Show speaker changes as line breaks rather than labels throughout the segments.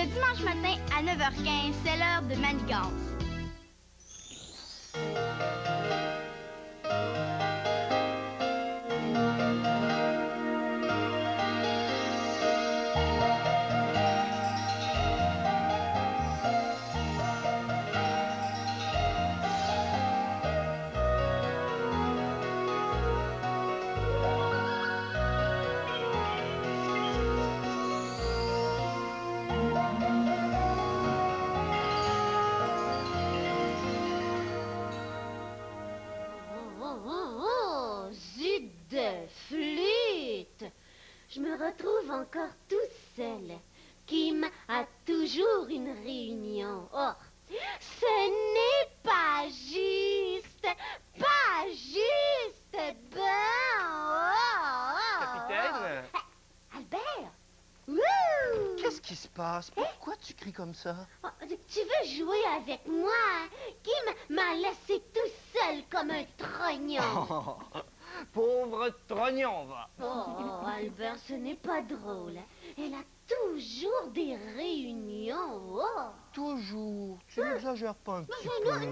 Le dimanche matin à 9h15, c'est l'heure de Manigance.
Je me retrouve encore tout seul. Kim a toujours une réunion. Oh, ce n'est pas juste. Pas juste. Bon.
Capitaine?
Albert? Wouh!
Qu'est-ce qui se passe? Pourquoi tu cries comme ça?
Oh, tu veux jouer avec moi? Kim m'a laissé tout seul comme un trognon.
Pauvre trognon, va.
Oh, Albert, ce n'est pas drôle. Elle a toujours des réunions. Oh.
Toujours. Tu n'exagères pas un petit peu.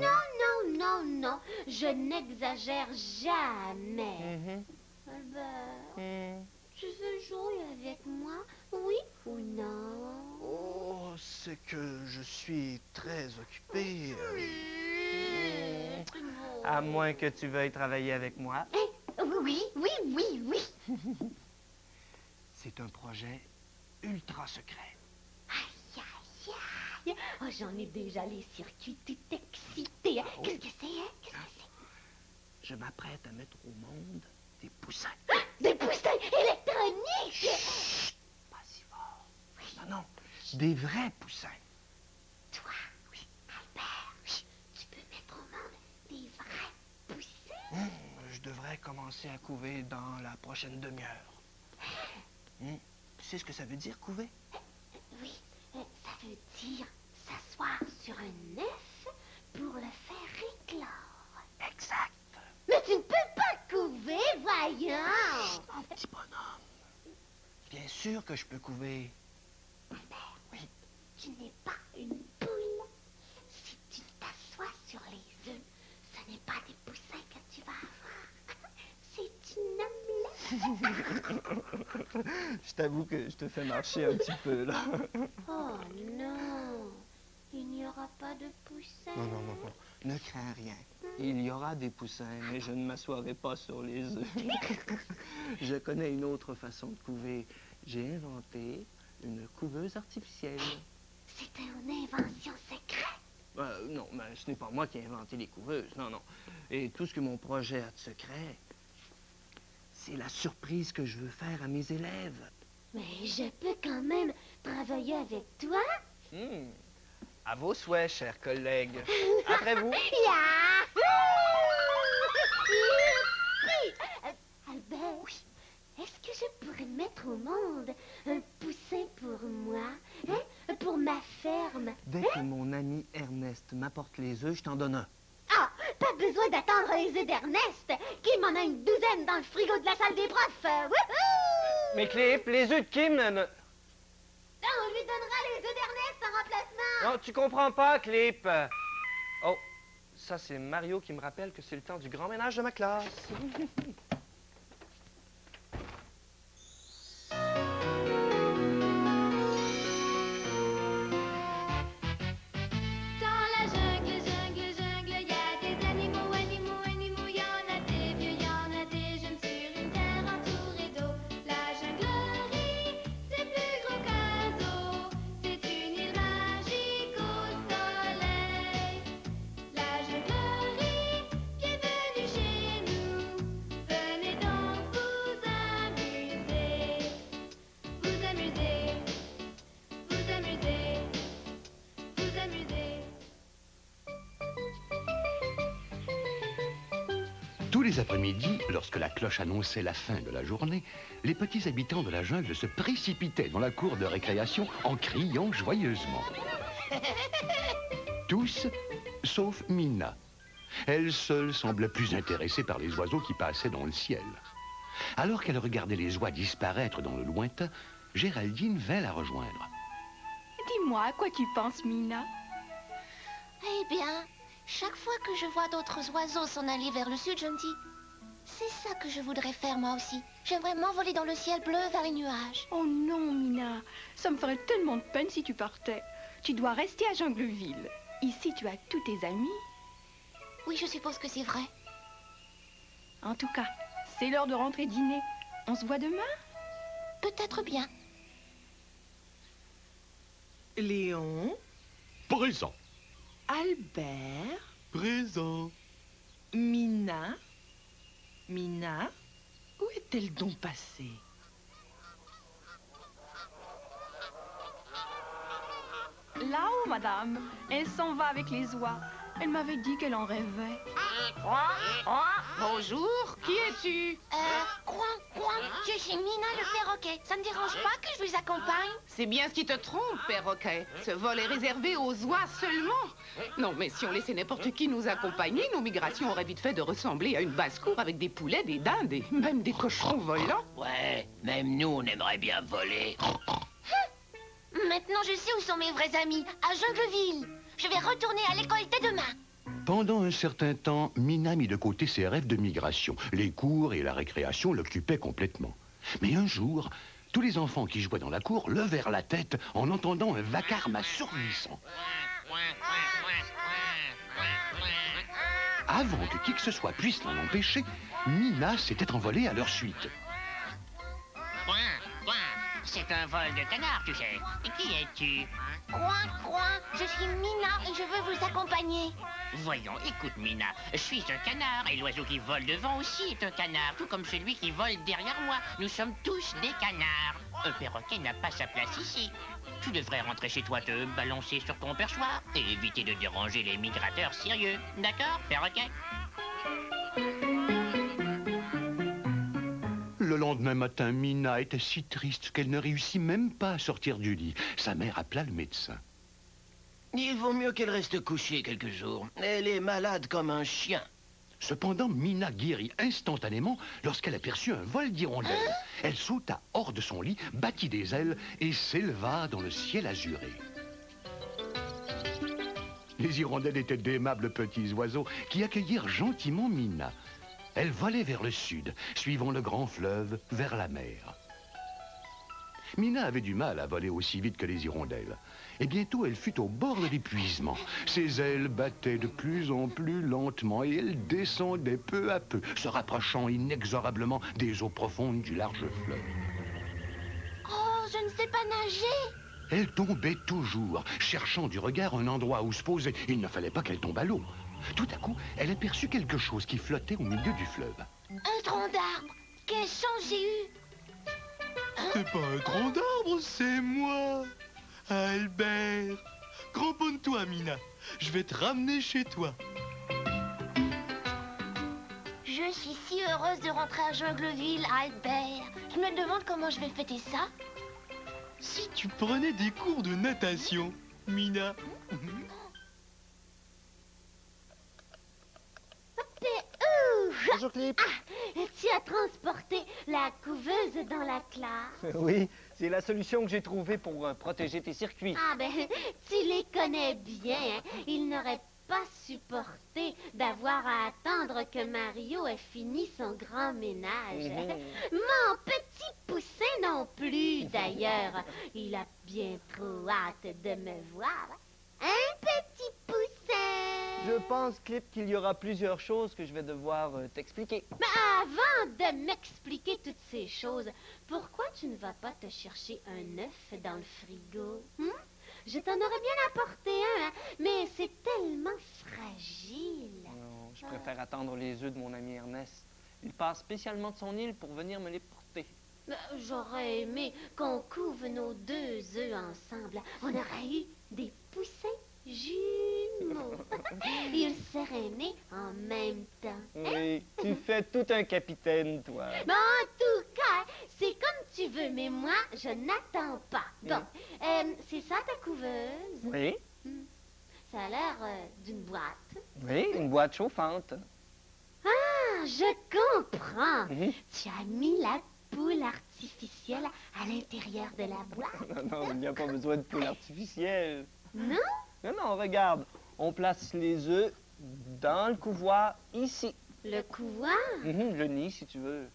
Non. Je n'exagère jamais. Albert, tu veux jouer avec moi, oui ou non?
Oh, c'est que je suis très occupé. À moins que tu veuilles travailler avec moi.
Oui.
C'est un projet ultra secret.
Aïe. Oh, j'en ai déjà les circuits tout excités.
Ah,
Qu'est-ce que c'est, Qu'est-ce que c'est?
Je m'apprête à mettre au monde des poussins.
Des poussins électroniques!
Chut! Pas si fort. Oui. Non, des vrais poussins.
Toi, oui, Albert, oui, tu peux mettre au monde des vrais poussins?
Je devrais commencer à couver dans la prochaine demi-heure. Tu sais ce que ça veut dire, couver?
Oui, ça veut dire s'asseoir sur un œuf pour le faire éclore.
Exact.
Mais tu ne peux pas couver, voyons!
Mon petit bonhomme. Bien sûr que je peux couver.
Albert,
oui.
Tu n'es pas une poule. Si tu t'assois sur les œufs, ce n'est pas des poussins que tu vas avoir. C'est une omelette.
Je t'avoue que je te fais marcher un petit peu, là.
Oh non, il n'y aura pas de poussins.
Non. Ne crains rien. Il y aura des poussins, mais je ne m'assoirai pas sur les œufs. Je connais une autre façon de couver. J'ai inventé une couveuse artificielle.
C'est une invention secrète.
Non, mais ce n'est pas moi qui ai inventé les couveuses, non. Et tout ce que mon projet a de secret, c'est la surprise que je veux faire à mes élèves.
Mais je peux quand même travailler avec toi.
À vos souhaits, chers collègues. Après vous.
Albert, oui. Est-ce que je pourrais mettre au monde un poussin pour moi, pour ma ferme?
Dès que mon ami Ernest m'apporte les œufs, je t'en donne un.
Ah, pas besoin d'attendre les œufs d'Ernest. Kim en a une douzaine dans le frigo de la salle des profs. Wouhou!
Mais Clip, les œufs de Kim...
Non, on lui donnera les œufs d'Ernest en remplacement.
Non, tu comprends pas, Clip. Oh, ça c'est Mario qui me rappelle que c'est le temps du grand ménage de ma classe.
Tous les après-midi, lorsque la cloche annonçait la fin de la journée, les petits habitants de la jungle se précipitaient dans la cour de récréation en criant joyeusement. Tous, sauf Mina. Elle seule semblait plus intéressée par les oiseaux qui passaient dans le ciel. Alors qu'elle regardait les oies disparaître dans le lointain, Géraldine vint la rejoindre.
dis-moi, à quoi tu penses, Mina?
Eh bien, chaque fois que je vois d'autres oiseaux s'en aller vers le sud, je me dis... C'est ça que je voudrais faire moi aussi. J'aimerais m'envoler dans le ciel bleu vers les nuages.
Oh non, Mina, ça me ferait tellement de peine si tu partais. Tu dois rester à Jungleville. Ici, tu as tous tes amis.
Oui, je suppose que c'est vrai.
En tout cas, c'est l'heure de rentrer dîner. On se voit demain?
Peut-être bien.
Léon,
Présent.
Albert,
Présent.
Mina. Mina, où est-elle donc passée?
Là-haut, madame. Elle s'en va avec les oies. Elle m'avait dit qu'elle en rêvait.
Bonjour, qui es-tu?
Croin, je suis Mina le perroquet. Ça ne dérange pas que je vous accompagne?
C'est bien ce qui te trompe, perroquet. Ce vol est réservé aux oies seulement. Non, mais si on laissait n'importe qui nous accompagner, nos migrations auraient vite fait de ressembler à une basse-cour avec des poulets, des dindes et même des cochons volants.
Ouais, même nous, on aimerait bien voler.
Maintenant, je sais où sont mes vrais amis, à Jungleville. Je vais retourner à l'école dès demain.
Pendant un certain temps, Mina mit de côté ses rêves de migration. Les cours et la récréation l'occupaient complètement. Mais un jour, tous les enfants qui jouaient dans la cour levèrent la tête en entendant un vacarme assourdissant. Avant que qui que ce soit puisse l'en empêcher, Mina s'était envolée à leur suite.
C'est un vol de canard, tu sais. Et qui es-tu?
Croin, je suis Mina et je veux vous accompagner.
Voyons, écoute, Mina. Je suis un canard et l'oiseau qui vole devant aussi est un canard, tout comme celui qui vole derrière moi. Nous sommes tous des canards. Un perroquet n'a pas sa place ici. Tu devrais rentrer chez toi, te balancer sur ton perchoir et éviter de déranger les migrateurs sérieux. D'accord, perroquet?
Le lendemain matin, Mina était si triste qu'elle ne réussit même pas à sortir du lit. Sa mère appela le médecin.
Il vaut mieux qu'elle reste couchée quelques jours. Elle est malade comme un chien.
Cependant, Mina guérit instantanément lorsqu'elle aperçut un vol d'hirondelles. Elle sauta hors de son lit, battit des ailes et s'éleva dans le ciel azuré. Les hirondelles étaient d'aimables petits oiseaux qui accueillirent gentiment Mina. Elle volait vers le sud, suivant le grand fleuve, vers la mer. Mina avait du mal à voler aussi vite que les hirondelles. Et bientôt, elle fut au bord de l'épuisement. Ses ailes battaient de plus en plus lentement et elle descendait peu à peu, se rapprochant inexorablement des eaux profondes du large fleuve.
Oh, je ne sais pas nager.
Elle tombait toujours, cherchant du regard un endroit où se poser. Il ne fallait pas qu'elle tombe à l'eau. Tout à coup, elle aperçut quelque chose qui flottait au milieu du fleuve.
Un tronc d'arbre. Quelle chance j'ai eue.
C'est pas un tronc d'arbre, c'est moi. Albert. Cramponne-toi, Mina. Je vais te ramener chez toi.
Je suis si heureuse de rentrer à Jungleville, Albert. Je me demande comment je vais fêter ça.
Si tu prenais des cours de natation, Mina.
Bonjour, Clip.
Tu as transporté la couveuse dans la classe.
Oui, c'est la solution que j'ai trouvée pour protéger tes circuits.
Ah ben, tu les connais bien. Hein? Ils n'auraient pas supporté d'avoir à attendre que Mario ait fini son grand ménage. Mon petit poussin non plus, d'ailleurs. Il a bien trop hâte de me voir. Un petit poussin.
Je pense, Clip, qu'il y aura plusieurs choses que je vais devoir t'expliquer.
Mais avant de m'expliquer toutes ces choses, pourquoi tu ne vas pas te chercher un œuf dans le frigo? Je t'en aurais bien apporté un, hein, mais c'est tellement fragile.
Non, je préfère attendre les œufs de mon ami Ernest. Il passe spécialement de son île pour venir me les porter.
J'aurais aimé qu'on couve nos 2 œufs ensemble. On aurait eu des poussins jumeaux. Ils seraient nés en même temps.
Oui, tu fais tout un capitaine, toi.
Mais en tout cas, c'est comme tu veux, mais moi, je n'attends pas. Bon, c'est ça ta couveuse?
Oui.
Ça a l'air d'une boîte.
Oui, une boîte chauffante.
Ah, je comprends. Tu as mis la poule artificielle à l'intérieur de la boîte.
Non, non, il n'y a pas besoin de poule artificielle.
Non?
Non, non, regarde. On place les œufs dans le couvoir, ici.
Le couvoir?
Le nid, si tu veux.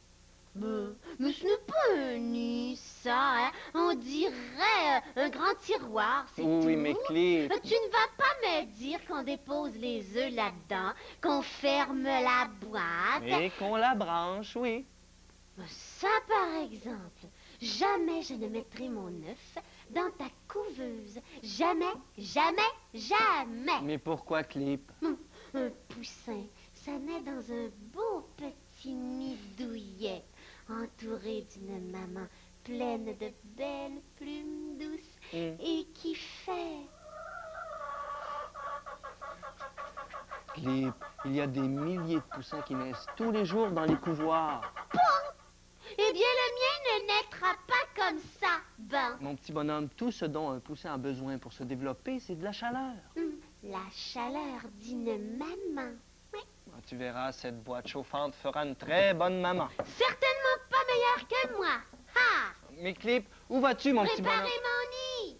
Mais ce n'est pas un nid, ça, hein? On dirait un grand tiroir, c'est tout.
Oui, mais Clip...
Tu ne vas pas me dire qu'on dépose les œufs là-dedans, qu'on ferme la boîte.
Et qu'on la branche, oui.
Ça, par exemple, jamais je ne mettrai mon œuf dans ta couveuse. Jamais, jamais, jamais.
Mais pourquoi, Clip?
Un poussin, ça naît dans un beau petit nid douillet, entouré d'une maman pleine de belles plumes douces et qui fait...
Clip, il y a des milliers de poussins qui naissent tous les jours dans les couvoirs.
Eh bien, le mien ne naîtra pas comme ça, ben.
Mon petit bonhomme, tout ce dont un poussin a besoin pour se développer, c'est de la chaleur.
La chaleur d'une maman. Oui.
Tu verras, cette boîte chauffante fera une très bonne maman.
Certainement pas meilleure que moi. Ha!
Mais Clip, où vas-tu, mon petit bonhomme?
Préparez mon nid.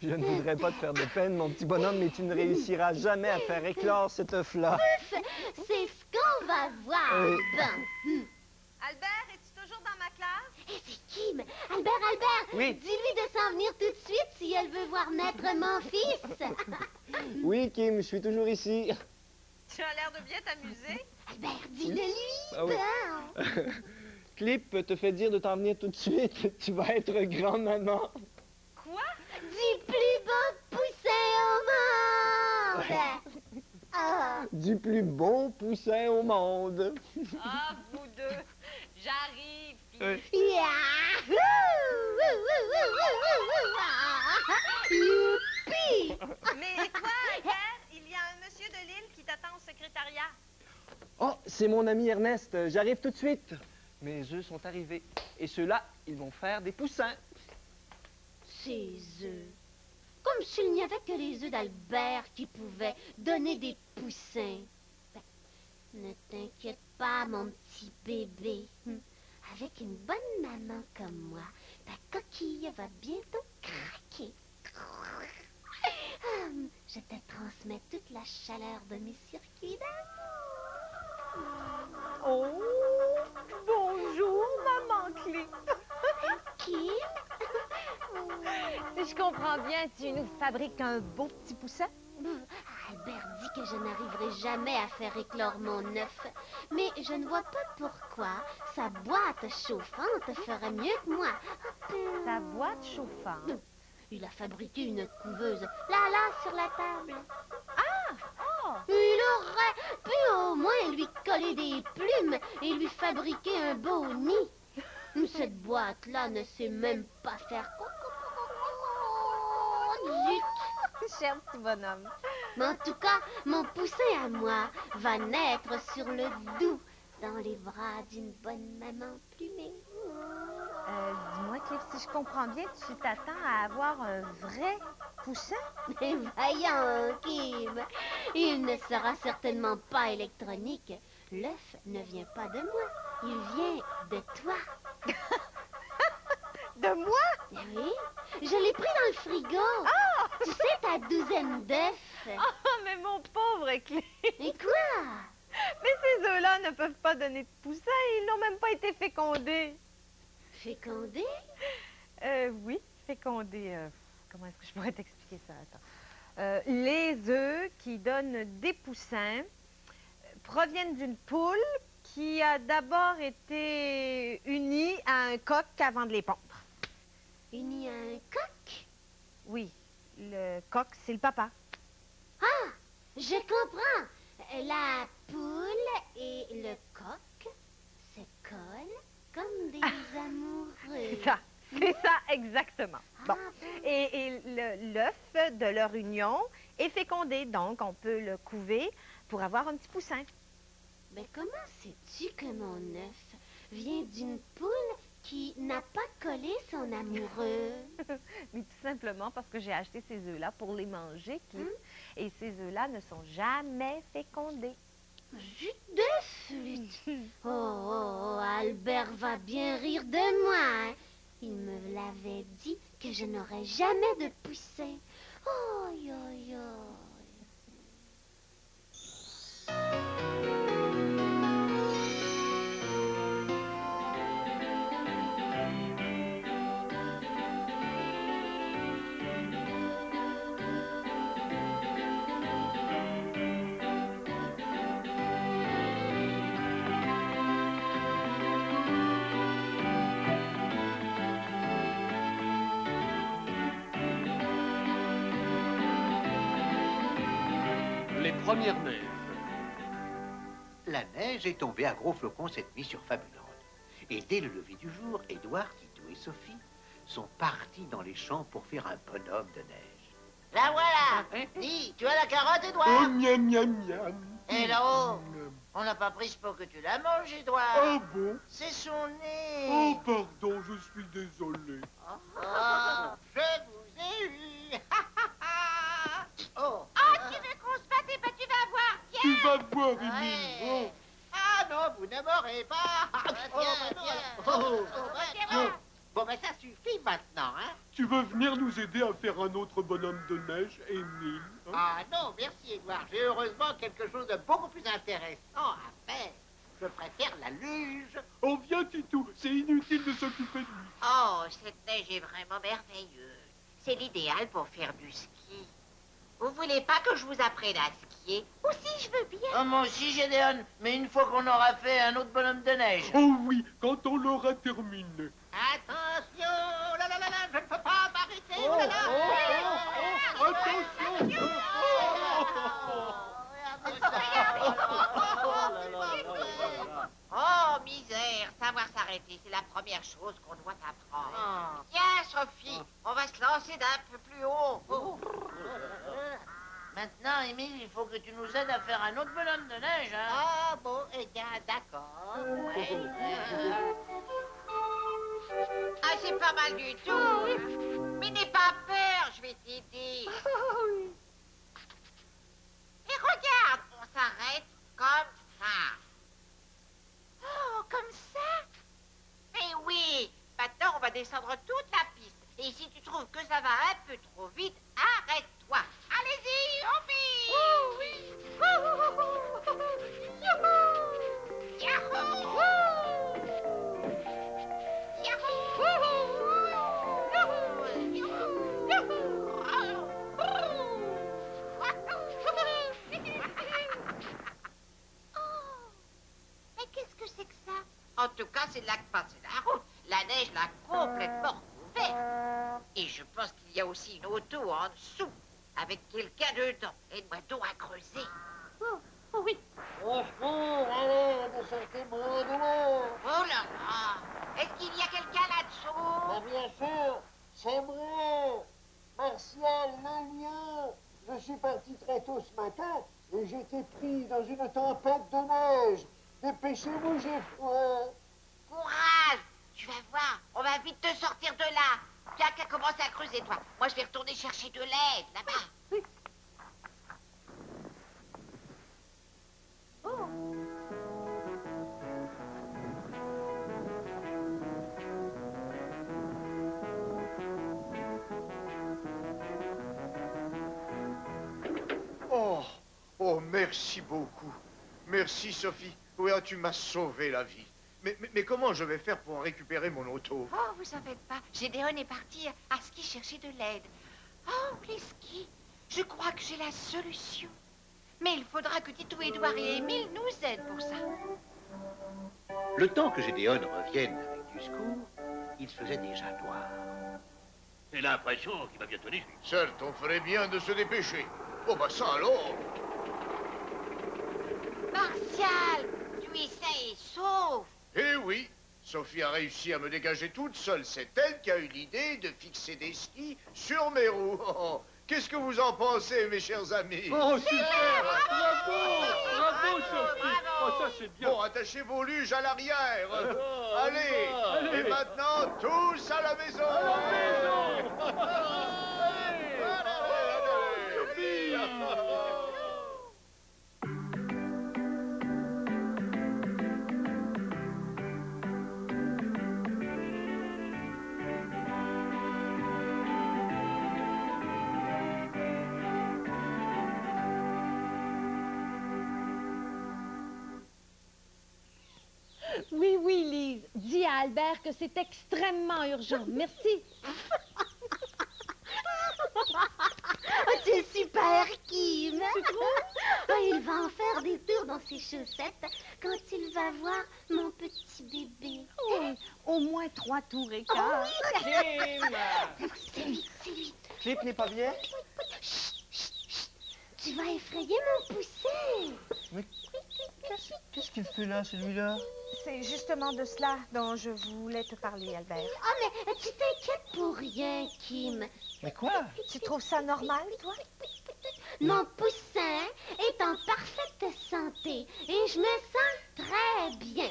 Je ne voudrais pas te faire de peine, mon petit bonhomme, mais tu ne réussiras jamais à faire éclore cet œuf-là.
C'est ce qu'on va voir. Ben.
Albert, es-tu toujours dans ma classe?
Et c'est Kim. Albert,
Oui.
dis-lui de s'en venir tout de suite si elle veut voir naître mon fils.
Oui, Kim, je suis toujours ici.
Tu as l'air de bien t'amuser.
Albert, dis-le-lui.
Ah oui.
Ben.
Clip te fait dire de t'en venir tout de suite. Tu vas être grand-maman.
Quoi?
Du plus beau poussin au monde. Ah.
Du plus beau poussin au monde.
Ah, vous deux. J'arrive, fille.
Yahoo! Youpi!
Mais quoi, Albert? Il y a un monsieur de Lille qui t'attend au secrétariat.
Oh, c'est mon ami Ernest. J'arrive tout de suite. Mes œufs sont arrivés. Et ceux-là, ils vont faire des poussins.
Ces œufs. Comme s'il n'y avait que les œufs d'Albert qui pouvaient donner des poussins. Ben, ne t'inquiète pas, mon petit bébé. Avec une bonne maman comme moi, ta coquille va bientôt craquer. Je te transmets toute la chaleur de mes circuits d'amour.
Oh, bonjour, maman Clé.
Kim?
Si je comprends bien, tu nous fabriques un beau petit poussin?
Albert dit que je n'arriverai jamais à faire éclore mon œuf. Mais je ne vois pas pourquoi sa boîte chauffante ferait mieux que moi.
Ta boîte chauffante?
Il a fabriqué une couveuse, là, sur la table.
Ah!
Il aurait pu au moins lui coller des plumes et lui fabriquer un beau nid. Cette boîte-là ne sait même pas faire... Zut!
Cher petit bonhomme.
Mais en tout cas, mon poussin à moi va naître sur le doux, dans les bras d'une bonne maman plumée.
Dis-moi, Cliff, si je comprends bien, tu t'attends à avoir un vrai
poussin? Mais voyons, Kim, il ne sera certainement pas électronique. L'œuf ne vient pas de moi, il vient de toi.
De moi?
Oui, je l'ai pris dans le frigo.
Ah!
Tu sais, ta douzaine d'œufs.
Oh, mais mon pauvre Clé.
Et quoi?
Mais ces œufs-là ne peuvent pas donner de poussins. Ils n'ont même pas été fécondés.
Fécondés?
Oui, fécondés. Comment est-ce que je pourrais t'expliquer ça? Attends. Les œufs qui donnent des poussins proviennent d'une poule qui a d'abord été unie à un coq avant de les pondre.
Unie à un coq?
Oui, le coq, c'est le papa.
Ah, je comprends. La poule et le coq se collent comme des amoureux.
C'est ça, exactement. Bon.
Ah,
Et l'œuf de leur union est fécondé, donc on peut le couver pour avoir un petit poussin.
Mais comment sais-tu que mon œuf vient d'une poule qui n'a pas collé son amoureux?
Mais tout simplement parce que j'ai acheté ces œufs-là pour les manger, Kim. Et ces œufs-là ne sont jamais fécondés.
Jus d'œuf, lui. Oh, Albert va bien rire de moi. Hein? Il me l'avait dit que je n'aurais jamais de poussin. Oh, yo, yo.
Les premières neiges.
La neige est tombée à gros flocons cette nuit sur Fabuland. Et dès le lever du jour, Édouard, Tito et Sophie sont partis dans les champs pour faire un bonhomme de neige.
La voilà. Dis, tu as la carotte, Édouard?
Oh, miam, miam, miam.
Et là-haut, on n'a pas pris pour que tu la manges, Édouard.
Ah bon?
C'est son nez.
Oh, pardon, je suis désolé.
Oh, je vous ai eu. Oh.
Oh, tu veux qu'on se batte? Eh ben, tu vas voir. Viens.
Tu vas voir, Émile.
Ouais.
Oh.
Ah non, vous ne m'aurez pas. Bon, ben ça suffit maintenant, hein?
Tu veux venir nous aider à faire un autre bonhomme de neige, Émile? Hein?
Ah non, merci, Édouard. J'ai heureusement quelque chose de beaucoup plus intéressant à faire. Je préfère la luge.
Oh, viens, Titou. C'est inutile de s'occuper de lui.
Oh, cette neige est vraiment merveilleuse. C'est l'idéal pour faire du ski. Vous voulez pas que je vous apprenne à skier? Aussi, je veux bien.
Oh, moi aussi, Gédéon. Mais une fois qu'on aura fait un autre bonhomme de neige.
Oh oui, quand on l'aura terminé.
Attention! Là, là, là, là, je ne peux pas m'arrêter! Oh, là, là.
Attention!
Oh, misère, savoir s'arrêter, c'est la première chose qu'on doit apprendre. Tiens, Sophie, on va se lancer d'un peu plus haut.
Maintenant, Émile, il faut que tu nous aides à faire un autre bonhomme de neige, hein? Ah, bon, eh bien, d'accord. Ouais.
Ah, c'est pas mal du tout. Mais n'aie pas peur, je vais t'aider. Et regarde, on s'arrête comme ça. Oh, comme ça? Mais oui. Maintenant, on va descendre toute la piste. Et si tu trouves que ça va un peu trop vite, arrête-toi. Allez-y, on vit. Oh, oui. Youhou. Yahoo.
Mais qu'est-ce que c'est que ça?
En tout cas, c'est là que passait la route. La neige l'a complètement couvert. Et je pense qu'il y a aussi une auto en dessous, avec quelqu'un dedans. Et une boîte d'eau à creuser.
Oh oui.
Oh, allez, sortez-moi de l'eau.
Oh là là! Est-ce qu'il y a quelqu'un là-dessous?
Mais bien sûr, c'est moi, Martial Lelien. Je suis parti très tôt ce matin et j'ai été pris dans une tempête de neige. Dépêchez-vous, j'ai froid.
Courage! Tu vas voir, on va vite te sortir de là. Tiens, qu'à commencer à creuser, toi. Moi, je vais retourner chercher de l'aide, là-bas.
Oh, merci beaucoup. Merci, Sophie. Oui, ah, tu m'as sauvé la vie. Mais comment je vais faire pour récupérer mon auto?
Oh, vous en faites pas. Gédéon est parti à ski chercher de l'aide. Oh, les skis. Je crois que j'ai la solution. Mais il faudra que Titou, Édouard et Émile nous aident pour ça.
Le temps que Gédéon revienne avec du secours, il se faisait déjà noir.
J'ai l'impression qu'il va bientôt neiger.
Certes, on ferait bien de se dépêcher. Oh, bah ça alors.
Martial, tu es sain et sauf.
Eh oui, Sophie a réussi à me dégager toute seule. C'est elle qui a eu l'idée de fixer des skis sur mes roues. Oh, qu'est-ce que vous en pensez, mes chers amis?
Oh, super! Bravo, Sophie! Oh, ça, c'est bien.
Bon, attachez vos luges à l'arrière. Allez, et maintenant, tous à la maison. À la maison.
Oui, oui, Lise. Dis à Albert que c'est extrêmement urgent. Merci.
Oh, tu es super, Kim. Oh, il va en faire des tours dans ses chaussettes quand il va voir mon petit bébé.
Oui, au moins 3 tours et quart.
Oh, oui.
Kim!
C'est lui, c'est lui.
Clip n'est pas bien?
Chut, chut, chut. Tu vas effrayer mon poussin.
Mais qu'est-ce qu'il fait là, celui-là?
C'est justement de cela dont je voulais te parler, Albert.
Ah, mais tu t'inquiètes pour rien, Kim.
Mais quoi?
Tu trouves ça normal, toi?
Mon poussin est en parfaite santé et je me sens très bien.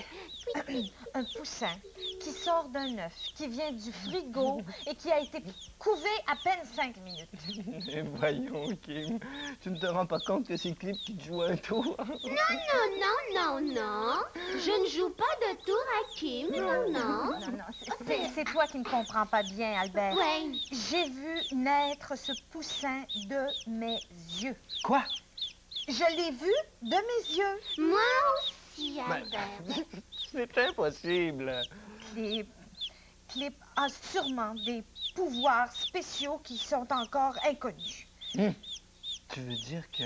Un poussin qui sort d'un œuf, qui vient du frigo et qui a été couvé à peine 5 minutes.
Mais voyons, Kim, tu ne te rends pas compte que c'est Clip qui te joue un tour?
Non. Je ne joue pas de tour à Kim, non.
C'est toi qui ne comprends pas bien, Albert.
Oui.
J'ai vu naître ce poussin de mes yeux.
Quoi?
Je l'ai vu de mes yeux.
Moi aussi, Albert.
C'est impossible.
Clip a sûrement des pouvoirs spéciaux qui sont encore inconnus.
Tu veux dire que...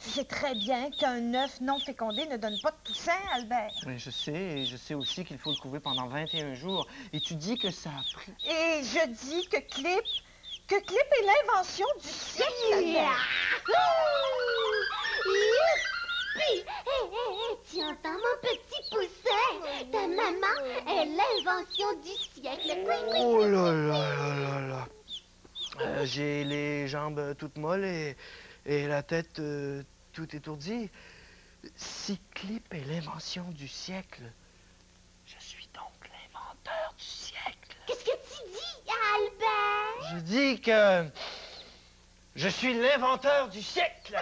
Tu sais très bien qu'un œuf non fécondé ne donne pas de poussin, Albert.
Oui, je sais, et je sais aussi qu'il faut le couver pendant 21 jours. Et tu dis que ça a pris...
Et je dis que Clip est l'invention du siècle, Albert.
Youpi! Hé, tu entends mon petit poussin? Ta maman est l'invention du siècle.
Oh là là. J'ai les jambes toutes molles et la tête tout étourdie. Si Clip est l'invention du siècle, je suis donc l'inventeur du siècle.
Qu'est-ce que tu dis, Albert?
Je dis que je suis l'inventeur du siècle.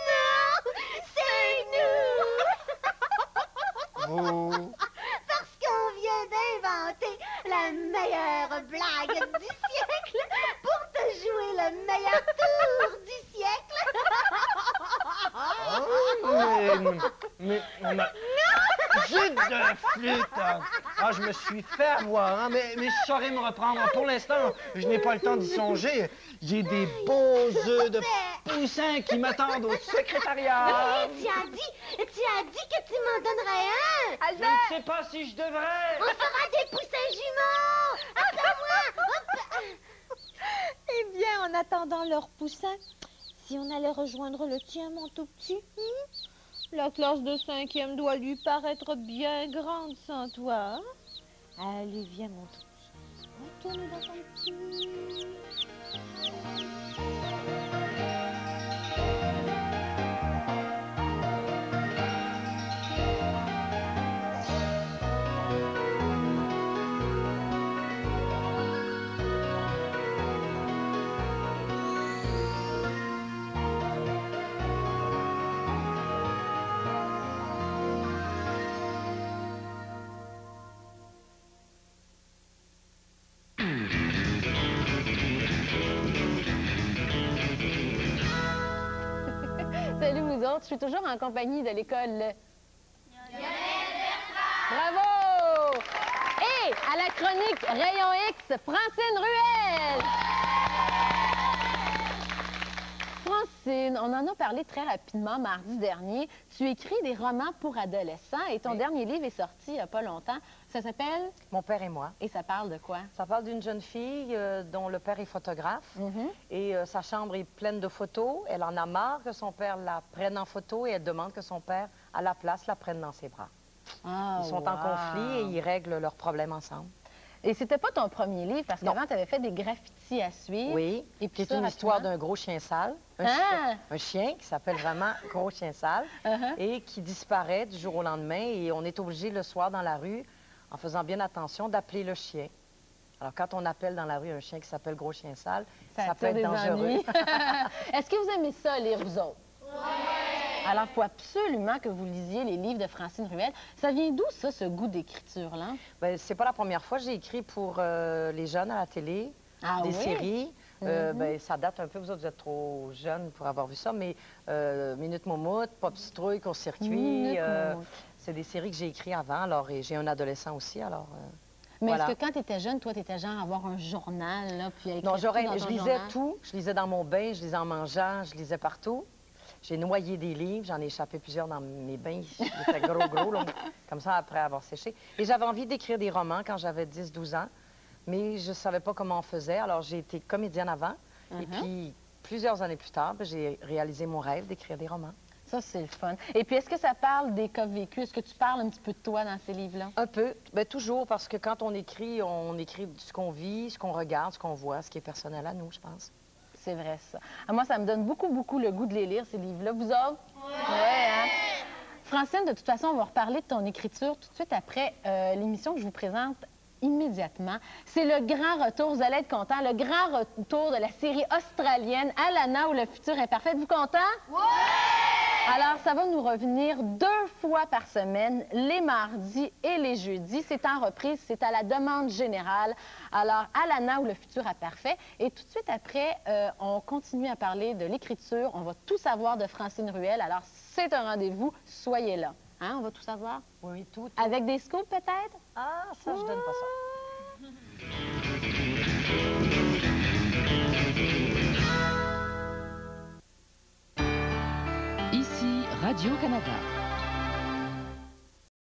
Non, c'est nous.
Vous...
Parce qu'on vient d'inventer la meilleure blague du siècle pour te jouer le meilleur tour du siècle.
Mais j'ai de flûte. Ah, je me suis fait avoir, hein, mais je saurais me reprendre. Pour l'instant, je n'ai pas le temps d'y songer. J'ai des beaux œufs de poussin qui m'attendent au secrétariat.
Oui, tu as dit que tu m'en donnerais un.
Je ne sais pas si je devrais.
On fera des poussins jumeaux. Après moi.
Eh bien, en attendant leur poussin, si on allait rejoindre le tien, mon tout petit, la classe de 5e doit lui paraître bien grande sans toi. Allez, viens, mon tout petit. Retourne dans ton petit.
autres. Je suis toujours en compagnie de l'école... Bravo! Et à la chronique Rayon X, Francine Ruel! Francine, on en a parlé très rapidement mardi dernier. Tu écris des romans pour adolescents et ton dernier livre est sorti il n'y a pas longtemps. Ça s'appelle?
Mon père et moi.
Et ça parle de quoi?
Ça parle d'une jeune fille dont le père est photographe et sa chambre est pleine de photos. Elle en a marre que son père la prenne en photo et elle demande que son père, à la place, la prenne dans ses bras. Ils sont en conflit et ils règlent leurs problèmes ensemble.
Et c'était pas ton premier livre, parce qu'avant, tu avais fait des graffitis à suivre.
Oui, et puis c'est une histoire d'un gros chien sale. Un chien qui s'appelle vraiment Gros Chien Sale et qui disparaît du jour au lendemain. Et on est obligé le soir dans la rue, en faisant bien attention, d'appeler le chien. Alors, quand on appelle dans la rue un chien qui s'appelle Gros Chien Sale, ça peut être dangereux.
Est-ce que vous aimez ça, lire, vous autres? Alors, il faut absolument que vous lisiez les livres de Francine Ruel. Ça vient d'où, ça, ce goût d'écriture-là?
Bien, c'est pas la première fois. J'ai écrit pour les jeunes à la télé, des séries. Ben, ça date un peu, vous autres, vous êtes trop jeunes pour avoir vu ça, mais Minute Moumoute, Pop Citrouille, Court-Circuit, c'est des séries que j'ai écrites avant. Alors, et j'ai un adolescent aussi, alors...
Mais est-ce que quand tu étais jeune, toi, tu étais genre à avoir un journal, là, puis à écrire
non, je lisais tout. Je lisais dans mon bain, je lisais en mangeant, je lisais partout. J'ai noyé des livres, j'en ai échappé plusieurs dans mes bains. Ils étaient gros, là, comme ça, après avoir séché. Et j'avais envie d'écrire des romans quand j'avais 10-12 ans, mais je ne savais pas comment on faisait. Alors, j'ai été comédienne avant. Et puis, plusieurs années plus tard, j'ai réalisé mon rêve d'écrire des romans.
Ça, c'est le fun. Et puis, est-ce que ça parle des cas vécus? Est-ce que tu parles un petit peu de toi dans ces livres-là?
Un peu. Bien, toujours, parce que quand on écrit ce qu'on vit, ce qu'on regarde, ce qu'on voit, ce qui est personnel à nous, je pense.
C'est vrai, ça. Moi, ça me donne beaucoup le goût de les lire, ces livres-là. Vous autres? Ouais, hein? Francine, de toute façon, on va reparler de ton écriture tout de suite après l'émission que je vous présente immédiatement. C'est le grand retour, vous allez être contents, le grand retour de la série australienne Alana ou le futur imparfait. Êtes-vous contents? Ouais! Alors, ça va nous revenir 2 fois par semaine, les mardis et les jeudis. C'est en reprise, c'est à la demande générale. Alors, Alana ou le futur imparfait. Et tout de suite après, on continue à parler de l'écriture. On va tout savoir de Francine Ruel. Alors, c'est un rendez-vous. Soyez là. Hein, on va tout savoir?
Oui, tout.
Avec des scoops, peut-être?
Ah, ça, je donne pas
ça. Ici, Radio-Canada.